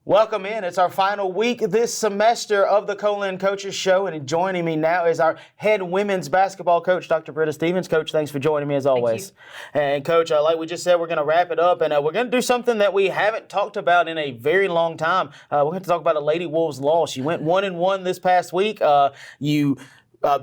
Welcome in. It's our final week this semester of the Co-Lin Coaches Show, and joining me now is our head women's basketball coach, Dr. Britta Stevens. Coach, thanks for joining me as always. And Coach, like we just said, we're going to wrap it up, and we're going to do something that we haven't talked about in a very long time. We're going to talk about a Lady Wolves loss. You went 1-1 this past week. You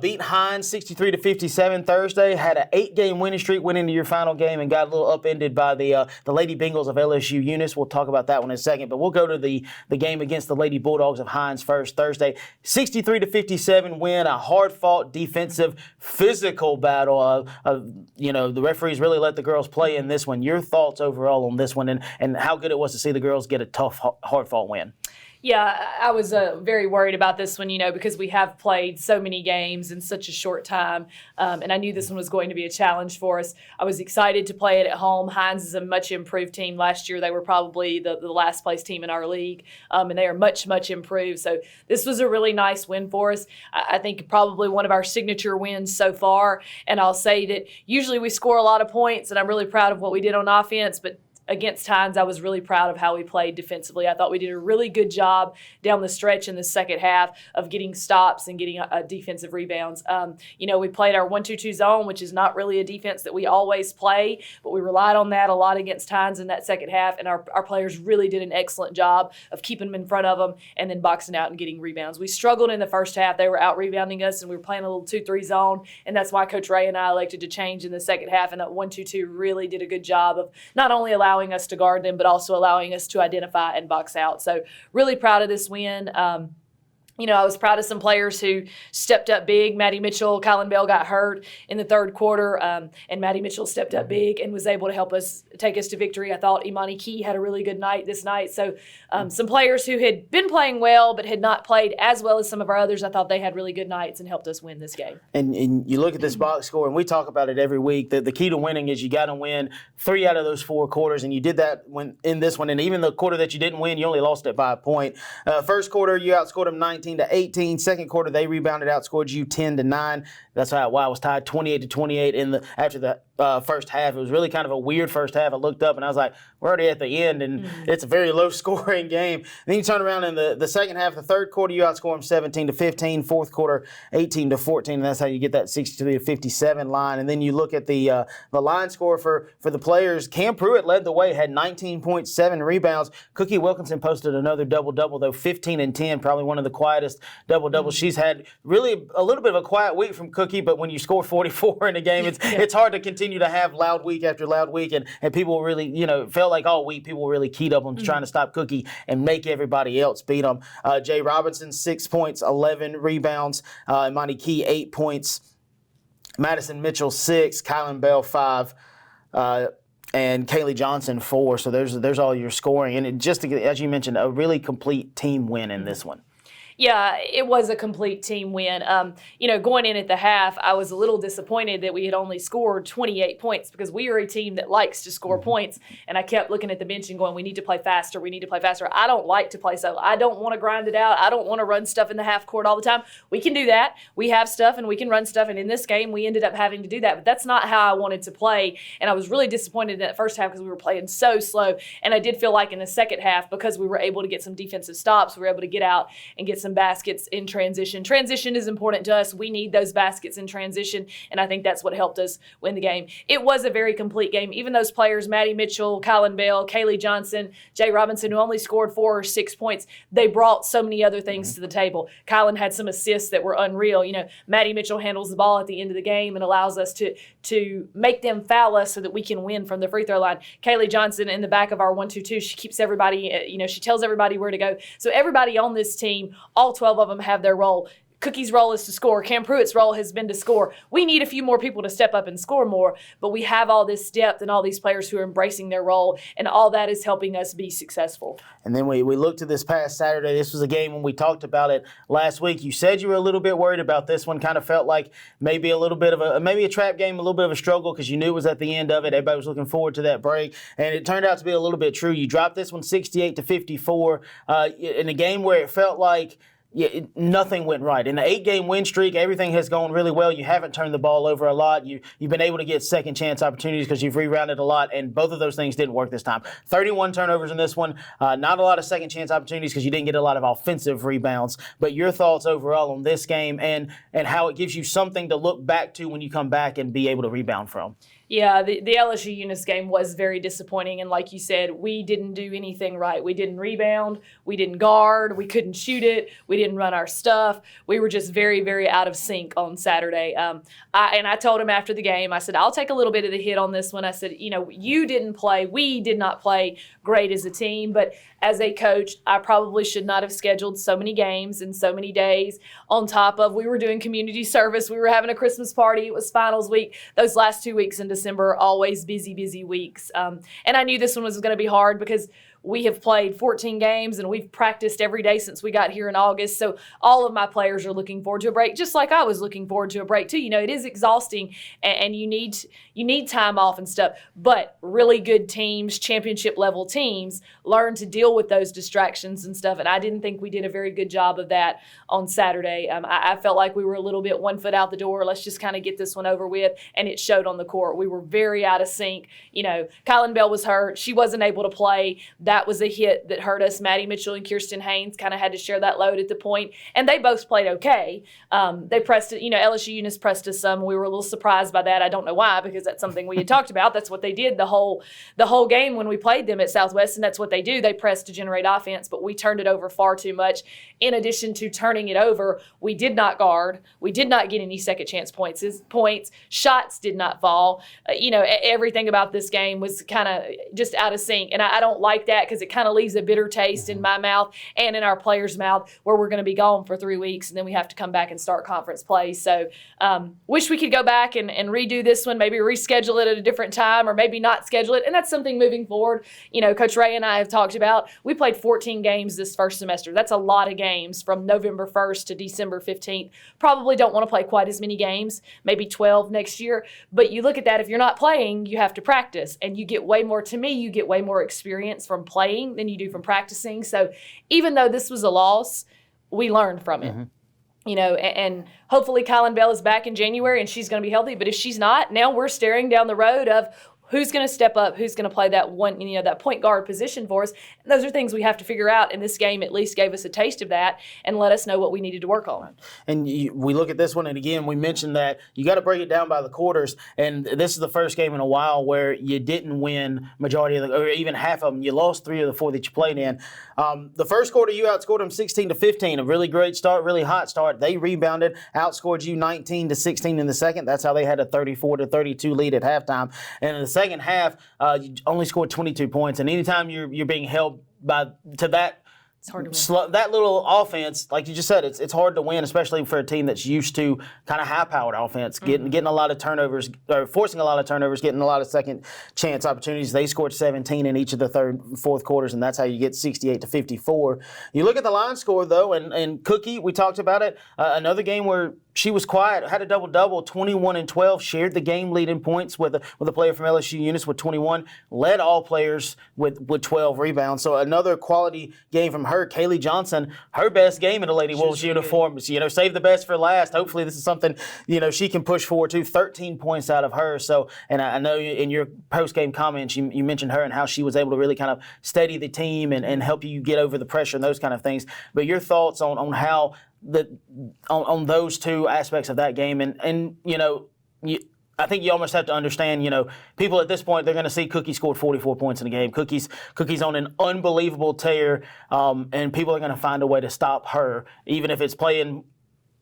beat Hines 63-57 Thursday, had an 8-game winning streak, went into your final game and got a little upended by the Lady Bengals of LSU Eunice. We'll talk about that one in a second, but we'll go to the game against the Lady Bulldogs of Hines first. Thursday, 63-57 win, a hard-fought defensive, physical battle. The referees really let the girls play in this one. Your thoughts overall on this one and how good it was to see the girls get a tough, hard-fought win? Yeah, I was very worried about this one, because we have played so many games in such a short time, and I knew this one was going to be a challenge for us. I was excited to play it at home. Hines is a much improved team. Last year, they were probably the last place team in our league, and they are much, much improved. So this was a really nice win for us. I think probably one of our signature wins so far, and I'll say that usually we score a lot of points, and I'm really proud of what we did on offense, but against Hines, I was really proud of how we played defensively. I thought we did a really good job down the stretch in the second half of getting stops and getting defensive rebounds. We played our 1-2-2 zone, which is not really a defense that we always play, but we relied on that a lot against Hines in that second half, and our players really did an excellent job of keeping them in front of them and then boxing out and getting rebounds. We struggled in the first half. They were out-rebounding us, and we were playing a little 2-3 zone, and that's why Coach Ray and I elected to change in the second half, and that 1-2-2 really did a good job of not only allowing us to guard them, but also allowing us to identify and box out. So really proud of this win. I was proud of some players who stepped up big. Maddie Mitchell, Kyzar Bell got hurt in the third quarter, and Maddie Mitchell stepped up big and was able to help us take us to victory. I thought Imani Key had a really good night this night. So some players who had been playing well but had not played as well as some of our others, I thought they had really good nights and helped us win this game. And you look at this box score, and we talk about it every week. The key to winning is you got to win 3 out of those 4 quarters, and you did that in this one. And even the quarter that you didn't win, you only lost it by a point. First quarter, you outscored them 19-18. Second quarter, they rebounded, outscored you 10-9. That's why it was tied 28-28 after the first half. It was really kind of a weird first half. I looked up and I was like, we're already at the end, and it's a very low-scoring game. And then you turn around in the second half, the third quarter, you outscore them 17-15. Fourth quarter, 18-14, and that's how you get that 63-57 line. And then you look at the line score for the players. Cam Pruitt led the way, had 19.7 rebounds. Cookie Wilkinson posted another double-double, though 15-10, probably one of the quietest double-doubles. She's had really a little bit of a quiet week from Cookie, but when you score 44 in a game, it's hard to continue to have loud week after loud week, and people really, it felt like all week people really keyed up on trying to stop Cookie and make everybody else beat them. Jay Robinson, 6 points, 11 rebounds. Imani Key, 8 points. Madison Mitchell, 6. Kyzar Bell, 5. And Kaylee Johnson, 4. So there's all your scoring. And it just, as you mentioned, a really complete team win in this one. Yeah, it was a complete team win. Going in at the half, I was a little disappointed that we had only scored 28 points because we are a team that likes to score points. And I kept looking at the bench and going, we need to play faster. We need to play faster. I don't like to play so. I don't want to grind it out. I don't want to run stuff in the half court all the time. We can do that. We have stuff and we can run stuff. And in this game, we ended up having to do that. But that's not how I wanted to play. And I was really disappointed in that first half because we were playing so slow. And I did feel like in the second half, because we were able to get some defensive stops, we were able to get out and get some baskets in transition. Transition is important to us. We need those baskets in transition, and I think that's what helped us win the game. It was a very complete game. Even those players, Maddie Mitchell, Kyzar Bell, Kaylee Johnson, Jay Robinson, who only scored 4 or 6 points, they brought so many other things to the table. Kylan had some assists that were unreal. Maddie Mitchell handles the ball at the end of the game and allows us to make them foul us so that we can win from the free throw line. Kaylee Johnson in the back of our 1-2-2, she keeps everybody, she tells everybody where to go. So everybody on this team, all 12 of them have their role. Cookie's role is to score. Cam Pruitt's role has been to score. We need a few more people to step up and score more, but we have all this depth and all these players who are embracing their role, and all that is helping us be successful. And then we looked at this past Saturday. This was a game when we talked about it last week. You said you were a little bit worried about this one, kind of felt like maybe a little bit of a trap game, a little bit of a struggle because you knew it was at the end of it. Everybody was looking forward to that break, and it turned out to be a little bit true. You dropped this one 68-54 in a game where it felt like nothing went right. In the 8-game win streak, everything has gone really well. You haven't turned the ball over a lot. You've been able to get second chance opportunities because you've rebounded a lot, and both of those things didn't work this time. 31 turnovers in this one. Not a lot of second chance opportunities because you didn't get a lot of offensive rebounds. But your thoughts overall on this game and how it gives you something to look back to when you come back and be able to rebound from. Yeah, the LSU Eunice game was very disappointing. And like you said, we didn't do anything right. We didn't rebound. We didn't guard. We couldn't shoot it. We didn't run our stuff. We were just very, very out of sync on Saturday. I told him after the game, I said, I'll take a little bit of the hit on this one. I said, you didn't play. We did not play great as a team. But as a coach, I probably should not have scheduled so many games in so many days on top of we were doing community service. We were having a Christmas party. It was finals week. Those last 2 weeks in December are always busy, busy weeks. And I knew this one was going to be hard because we have played 14 games and we've practiced every day since we got here in August. So all of my players are looking forward to a break, just like I was looking forward to a break too. It is exhausting and you need time off and stuff. But really good teams, championship level teams, learn to deal with those distractions and stuff. And I didn't think we did a very good job of that on Saturday. I felt like we were a little bit 1 foot out the door. Let's just kind of get this one over with. And it showed on the court. We were very out of sync. Kyzar Bell was hurt. She wasn't able to play. That was a hit that hurt us. Maddie Mitchell and Kirsten Haynes kind of had to share that load at the point, and they both played okay. They pressed it, LSU Eunice pressed us some. We were a little surprised by that. I don't know why, because that's something we had talked about. That's what they did the whole game when we played them at Southwest, and that's what they do. They press to generate offense, but we turned it over far too much. In addition to turning it over, we did not guard. We did not get any second chance points. Shots did not fall. Everything about this game was kind of just out of sync, and I don't like that because it kind of leaves a bitter taste in my mouth and in our players' mouth where we're going to be gone for 3 weeks and then we have to come back and start conference play. So wish we could go back and redo this one, maybe reschedule it at a different time or maybe not schedule it. And that's something moving forward. Coach Ray and I have talked about, we played 14 games this first semester. That's a lot of games from November 1st to December 15th. Probably don't want to play quite as many games, maybe 12 next year. But you look at that, if you're not playing, you have to practice and you get way more experience from playing than you do from practicing. So even though this was a loss, we learned from it. And hopefully Kyzar Bell is back in January and she's going to be healthy. But if she's not, now we're staring down the road of who's going to step up, who's going to play that one, that point guard position for us. And those are things we have to figure out. And this game at least gave us a taste of that and let us know what we needed to work on. And we look at this one, and again, we mentioned that you got to break it down by the quarters. And this is the first game in a while where you didn't win majority of or even half of them. You lost 3 of the 4 that you played in. The first quarter, you outscored them 16-15, a really great start, really hot start. They rebounded, outscored you 19-16 in the second. That's how they had a 34-32 lead at halftime. And in the second half, you only scored 22 points. And anytime you're being held to that, it's hard to win. That little offense, like you just said, it's hard to win, especially for a team that's used to kind of high-powered offense, getting a lot of turnovers, or forcing a lot of turnovers, getting a lot of second chance opportunities. They scored 17 in each of the third and fourth quarters, and that's how you get 68-54. You look at the line score, though, and Cookie, we talked about it, another game where she was quiet, had a double-double, 21-12, shared the game lead in points with a player from LSU Eunice with 21, led all players with 12 rebounds. So another quality game from her. Kaylee Johnson, her best game in a Lady Wolves uniform. Save the best for last. Hopefully this is something, she can push forward to. 13 points out of her. So, and I know in your post-game comments, you mentioned her and how she was able to really kind of steady the team and help you get over the pressure and those kind of things. But your thoughts on how on those two aspects of that game, and I think you almost have to understand, people at this point, they're going to see Cookie scored 44 points in a game. Cookie's on an unbelievable tear, and people are going to find a way to stop her, even if it's playing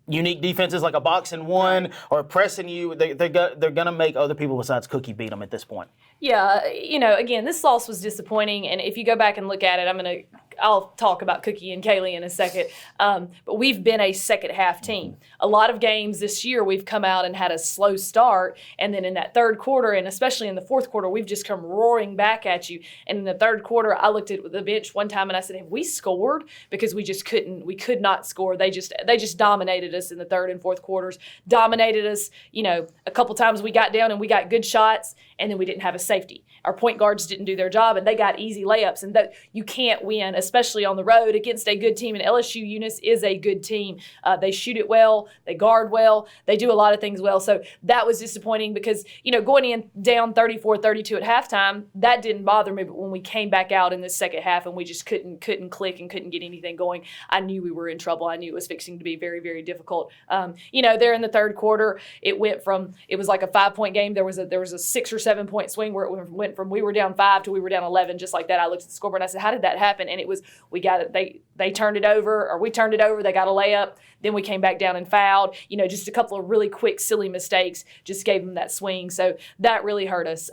unique defenses like a box and one or pressing you. They're going to make other people besides Cookie beat them at this point. Yeah, again, this loss was disappointing, and if you go back and look at it, I'll talk about Cookie and Kaylee in a second, but we've been a second half team. A lot of games this year we've come out and had a slow start, and then in that third quarter, and especially in the fourth quarter, we've just come roaring back at you. And in the third quarter, I looked at the bench one time and I said, have we scored? Because we could not score. They just dominated us in the third and fourth quarters, dominated us. A couple times we got down and we got good shots, and then we didn't have a safety. our point guards didn't do their job, and they got easy layups. And that you can't win, especially on the road against a good team. And LSU Eunice is a good team. They shoot it well, they guard well, they do a lot of things well. So that was disappointing because, going in down 34-32 at halftime, that didn't bother me. But when we came back out in the second half and we just couldn't click and couldn't get anything going, I knew we were in trouble. I knew it was fixing to be very, very difficult. There in the third quarter, it was like a 5-point game. There was a 6 or 7 point swing where it went from we were down 5 to we were down 11, just like that. I looked at the scoreboard and I said, how did that happen? And it was, we got it. They turned it over, or we turned it over. They got a layup. Then we came back down and fouled. Just a couple of really quick, silly mistakes just gave them that swing. So that really hurt us.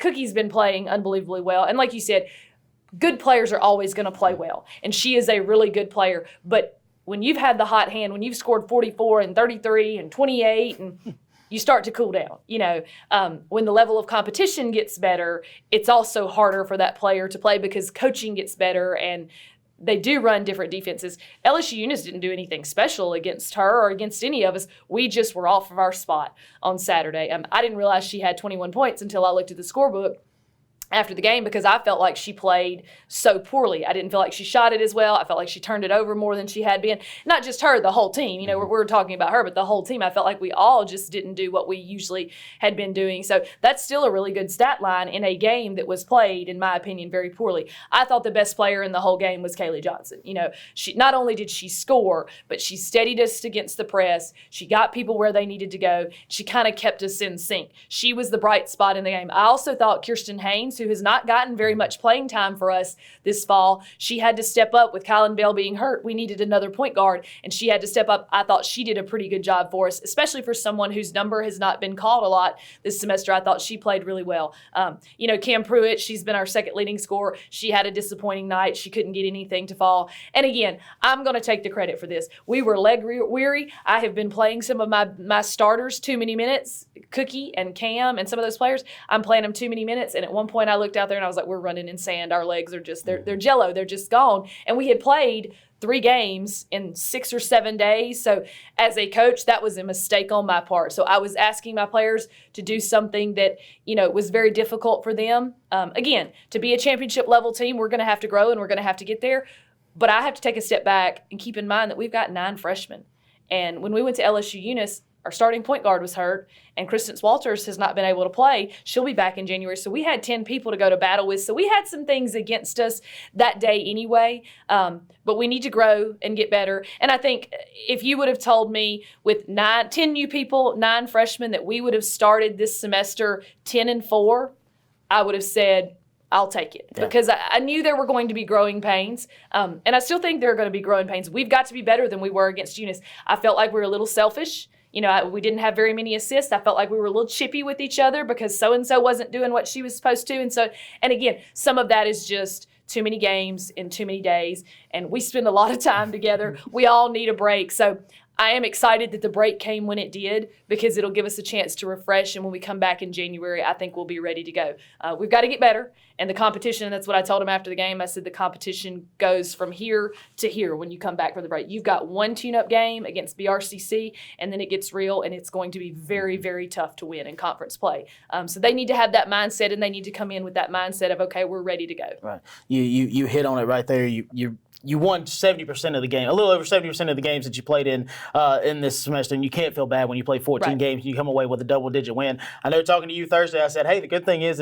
Cookie's been playing unbelievably well. And like you said, good players are always going to play well. And she is a really good player. But when you've had the hot hand, when you've scored 44 and 33 and 28, and you start to cool down. When the level of competition gets better, it's also harder for that player to play because coaching gets better and they do run different defenses. LSU Eunice didn't do anything special against her or against any of us. We just were off of our spot on Saturday. I didn't realize she had 21 points until I looked at the scorebook after the game because I felt like she played so poorly. I didn't feel like she shot it as well. I felt like she turned it over more than she had been. Not just her, the whole team. We're talking about her, but the whole team. I felt like we all just didn't do what we usually had been doing. So that's still a really good stat line in a game that was played, in my opinion, very poorly. I thought the best player in the whole game was Kaylee Johnson. She not only did she score, but she steadied us against the press. She got people where they needed to go. She kind of kept us in sync. She was the bright spot in the game. I also thought Kirsten Haynes, who has not gotten very much playing time for us this fall, she had to step up with Kylan Bell being hurt. We needed another point guard, and she had to step up. I thought she did a pretty good job for us, especially for someone whose number has not been called a lot this semester. I thought she played really well. Cam Pruitt, she's been our second leading scorer. She had a disappointing night. She couldn't get anything to fall. And again, I'm going to take the credit for this. We were leg weary. I have been playing some of my starters too many minutes, Cookie and Cam and some of those players. I'm playing them too many minutes, and at one point I looked out there and I was like, we're running in sand. Our legs are just, they're jello. They're just gone. And we had played 3 games in 6 or 7 days. So as a coach, that was a mistake on my part. So I was asking my players to do something that, was very difficult for them. Again, to be a championship level team, we're going to have to grow and we're going to have to get there. But I have to take a step back and keep in mind that we've got 9 freshmen. And when we went to LSU Eunice, our starting point guard was hurt, and Kristen Walters has not been able to play. She'll be back in January. So we had 10 people to go to battle with. So we had some things against us that day anyway. But we need to grow and get better. And I think if you would have told me with 10 new people, 9 freshmen, that we would have started this semester 10-4, I would have said, I'll take it. Yeah. Because I knew there were going to be growing pains. And I still think there are going to be growing pains. We've got to be better than we were against Eunice. I felt like we were a little selfish. We didn't have very many assists. I felt like we were a little chippy with each other because so-and-so wasn't doing what she was supposed to. And again, some of that is just too many games in too many days. And we spend a lot of time together. We all need a break. So I am excited that the break came when it did because it'll give us a chance to refresh. And when we come back in January, I think we'll be ready to go. We've got to get better. And the competition, that's what I told him after the game. I said the competition goes from here to here when you come back from the break. You've got one tune-up game against BRCC, and then it gets real, and it's going to be very, very tough to win in conference play. So they need to have that mindset, and they need to come in with that mindset of, okay, we're ready to go. Right. You hit on it right there. You won 70% of the game, a little over 70% of the games that you played in this semester, and you can't feel bad when you play 14 games and you come away with a double-digit win. I know talking to you Thursday, I said, hey, the good thing is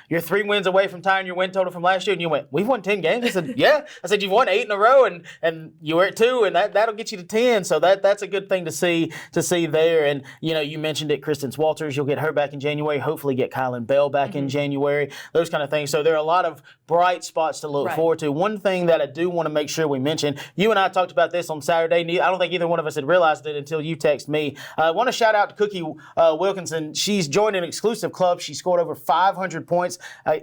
you're 3 wins away from tying your win total from last year, and you went, we've won 10 games? I said, yeah. I said, you've won 8 in a row, and you were at 2, and that'll get you to 10, so that's a good thing to see there. And, you mentioned it, Kristen Walters, you'll get her back in January, hopefully get Kylan Bell back in January, those kind of things. So there are a lot of bright spots to look forward to. One thing that I do want to make sure we mention, you and I talked about this on Saturday. I don't think either one of us had realized it until you texted me. I want to shout out to Cookie Wilkinson. She's joined an exclusive club. She scored over 500 points.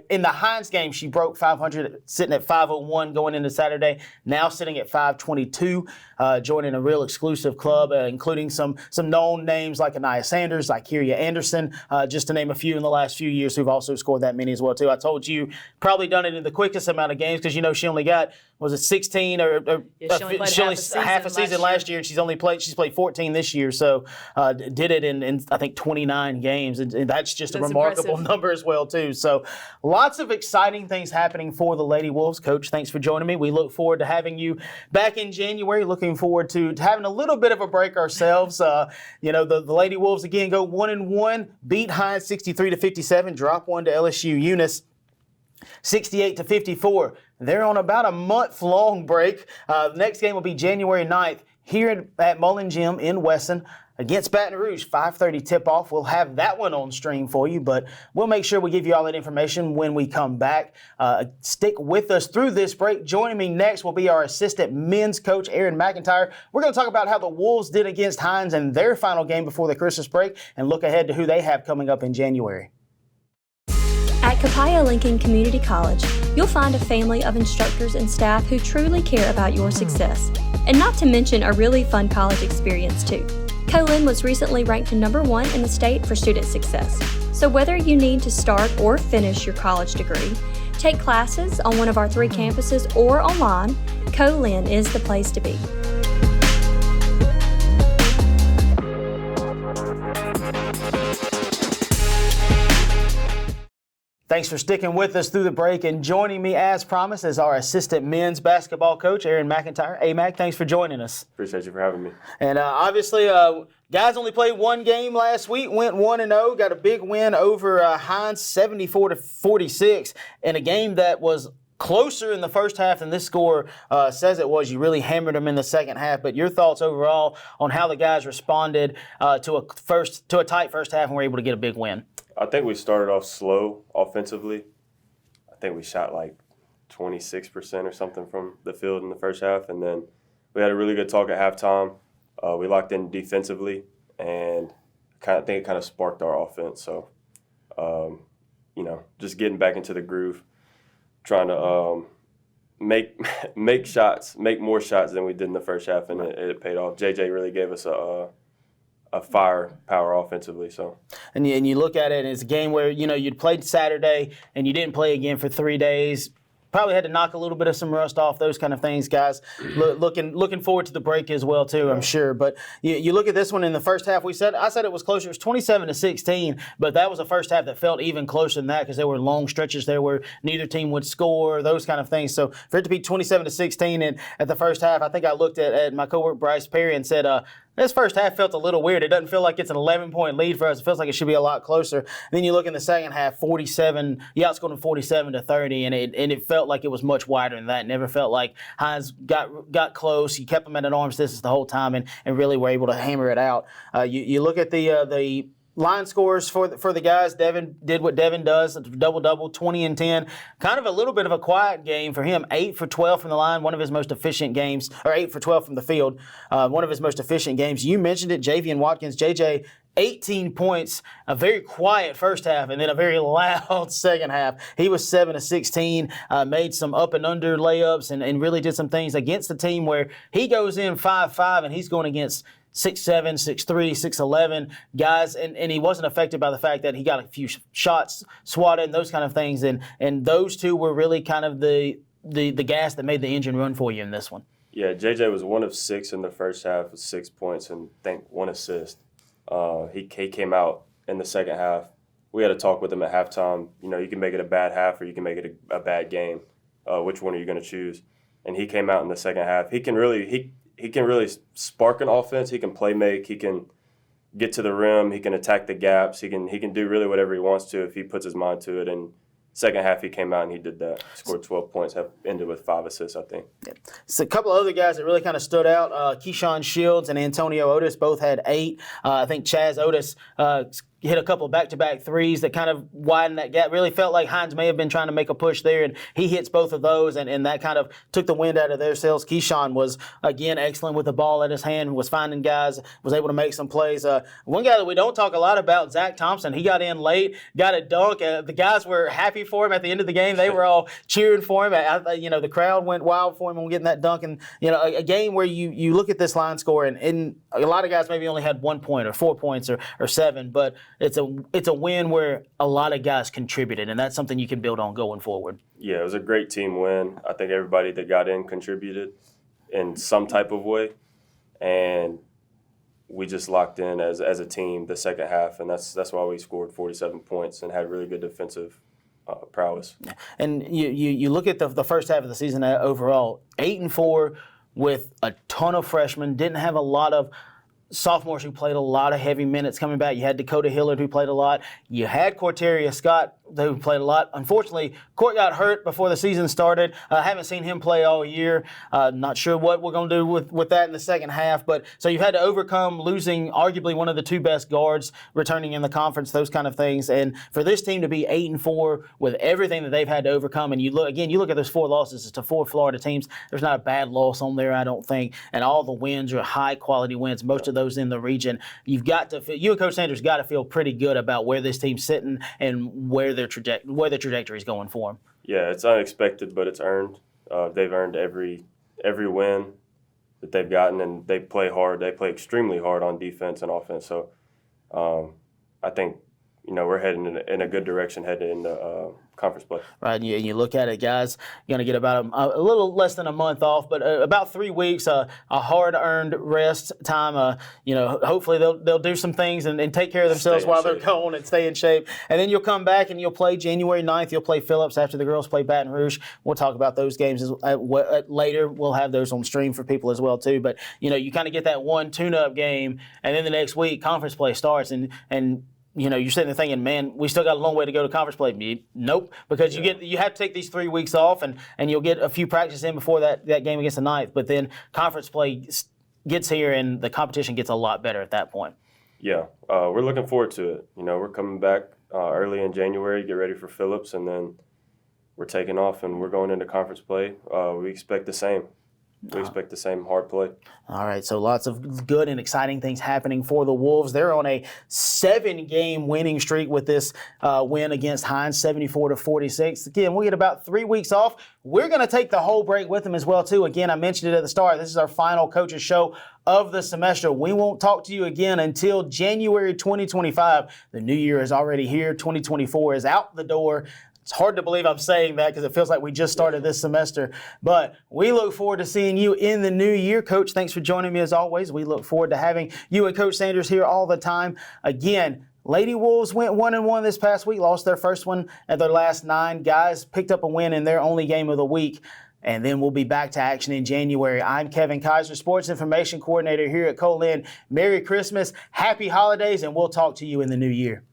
In the Hines game, she broke 500, sitting at 501 going into Saturday, now sitting at 522, joining a real exclusive club, including some known names like Anaya Sanders, like Kyria Anderson, just to name a few in the last few years who've also scored that many as well, too. I told you, probably done it in the quickest amount of games because, she only got was it 16 or Yeah, she only played half a season last year, and she's played 14 this year. So did it in I think 29 games, and that's just a remarkable number as well too. So lots of exciting things happening for the Lady Wolves. Coach, thanks for joining me. We look forward to having you back in January. Looking forward to having a little bit of a break ourselves. The Lady Wolves again go 1-1, beat Hines 63-57, drop one to LSU Eunice 68-54. They're on about a month-long break. The next game will be January 9th here at Mullen Gym in Wesson against Baton Rouge. 5:30 tip-off. We'll have that one on stream for you, but we'll make sure we give you all that information when we come back. Stick with us through this break. Joining me next will be our assistant men's coach, Aaron McIntyre. We're going to talk about how the Wolves did against Hines in their final game before the Christmas break and look ahead to who they have coming up in January. At Capaya Lincoln Community College, you'll find a family of instructors and staff who truly care about your success, and not to mention a really fun college experience too. Co-Lin was recently ranked #1 in the state for student success. So whether you need to start or finish your college degree, take classes on one of our 3 campuses or online, Co-Lin is the place to be. Thanks for sticking with us through the break, and joining me as promised is our assistant men's basketball coach, Aaron McIntyre. Hey, Mac, thanks for joining us. Appreciate you for having me. And obviously, guys only played one game last week, went 1-0, got a big win over Hines 74-46 in a game that was closer in the first half than this score says it was. You really hammered them in the second half. But your thoughts overall on how the guys responded to a tight first half and were able to get a big win? I think we started off slow offensively. I think we shot like 26% or something from the field in the first half. And then we had a really good talk at halftime. We locked in defensively, and I think it kind of sparked our offense. So, just getting back into the groove, trying to make more shots than we did in the first half, and it paid off. JJ really gave us a firepower offensively. So, and you look at it, and it's a game where you'd played Saturday and you didn't play again for 3 days. Probably had to knock a little bit of some rust off, those kind of things, guys. Looking forward to the break as well too, I'm sure. But you look at this one in the first half. I said it was closer. It was 27-16, but that was a first half that felt even closer than that because there were long stretches there where neither team would score, those kind of things. So for it to be 27-16 at the first half, I think I looked at my coworker Bryce Perry and said, this first half felt a little weird. It doesn't feel like it's an 11-point lead for us. It feels like it should be a lot closer. And then you look in the second half, 47. You outscored them 47-30, and it felt like it was much wider than that. It never felt like Hines got close. You kept them at an arm's distance the whole time, and really were able to hammer it out. You look at the line scores for the guys. Devin did what Devin does, double-double, 20 and 10. Kind of a little bit of a quiet game for him. 8 for 12 from the line, one of his most efficient games, or 8 for 12 from the field, one of his most efficient games. You mentioned it, Javian Watkins, JJ, 18 points, a very quiet first half, and then a very loud second half. He was 7-16, made some up and under layups, and really did some things against the team where he goes in 5-5, and he's going against 6'7", 6'3", 6'11 guys, and he wasn't affected by the fact that he got a few shots swatted and those kind of things, and those two were really kind of the gas that made the engine run for you in this one. Yeah, JJ was 1 of 6 in the first half with 6 points and I think 1 assist. He came out in the second half. We had a talk with him at halftime. You can make it a bad half or you can make it a bad game. Which one are you going to choose? And he came out in the second half. He can really spark an offense. He can play make. He can get to the rim. He can attack the gaps. He can do really whatever he wants to if he puts his mind to it. And second half, he came out and he did that. Scored 12 points, ended with 5 assists, I think. Yeah. So a couple of other guys that really kind of stood out, Keyshawn Shields and Antonio Otis both had 8. I think Chaz Otis hit a couple of back-to-back threes that kind of widened that gap. Really felt like Hines may have been trying to make a push there, and he hits both of those, and that kind of took the wind out of their sails. Keyshawn was, again, excellent with the ball at his hand, was finding guys, was able to make some plays. One guy that we don't talk a lot about, Zach Thompson, he got in late, got a dunk. The guys were happy for him at the end of the game. They were all cheering for him. The crowd went wild for him on getting that dunk. And, a game where you look at this line score, and a lot of guys maybe only had 1 point or 4 points or 7, but it's a win where a lot of guys contributed, and that's something you can build on going forward. Yeah, it was a great team win. I think everybody that got in contributed in some type of way, and we just locked in as a team the second half, and that's why we scored 47 points and had really good defensive prowess. And you look at the first half of the season overall, 8-4 with a ton of freshmen, didn't have a lot of sophomores who played a lot of heavy minutes coming back. You had Dakota Hillard who played a lot. You had Corteria Scott who played a lot. Unfortunately, Court got hurt before the season started. I haven't seen him play all year. Not sure what we're going to do with that in the second half. But so you've had to overcome losing arguably one of the two best guards returning in the conference, those kind of things. And for this team to be 8-4 with everything that they've had to overcome, and you look at those 4 losses to 4 Florida teams. There's not a bad loss on there, I don't think. And all the wins are high quality wins. Most of those in the region. You and Coach Sanders got to feel pretty good about where this team's sitting and where the trajectory is going for them. Yeah, it's unexpected, but it's earned. They've earned every win that they've gotten, and they play hard. They play extremely hard on defense and offense. So I think we're heading in a good direction heading into conference play. Right, and you look at it, guys, you're going to get about a little less than a month off, but about 3 weeks, a hard-earned rest time. Hopefully they'll do some things and take care of themselves while they're going and stay in shape. And then you'll come back and you'll play January 9th. You'll play Phillips after the girls play Baton Rouge. We'll talk about those games later. We'll have those on stream for people as well, too. But, you kind of get that one tune-up game, and then the next week conference play starts, and you're sitting there thinking, man, we still got a long way to go to conference play. Nope, because you have to take these 3 weeks off, and you'll get a few practices in before that game against the 9th. But then conference play gets here, and the competition gets a lot better at that point. Yeah, we're looking forward to it. We're coming back early in January, get ready for Phillips, and then we're taking off, and we're going into conference play. We expect the same. We expect the same hard play. All right, so lots of good and exciting things happening for the Wolves. They're on a 7-game winning streak with this win against Hines, 74-46. Again, we get about 3 weeks off. We're going to take the whole break with them as well, too. Again, I mentioned it at the start. This is our final coaches show of the semester. We won't talk to you again until January 2025. The new year is already here. 2024 is out the door. It's hard to believe I'm saying that because it feels like we just started this semester. But we look forward to seeing you in the new year. Coach, thanks for joining me as always. We look forward to having you and Coach Sanders here all the time. Again, Lady Wolves went 1-1 this past week, lost their first one at their last 9. Guys picked up a win in their only game of the week. And then we'll be back to action in January. I'm Kevin Kyzar, Sports Information Coordinator here at Co-Lin. Merry Christmas, Happy Holidays, and we'll talk to you in the new year.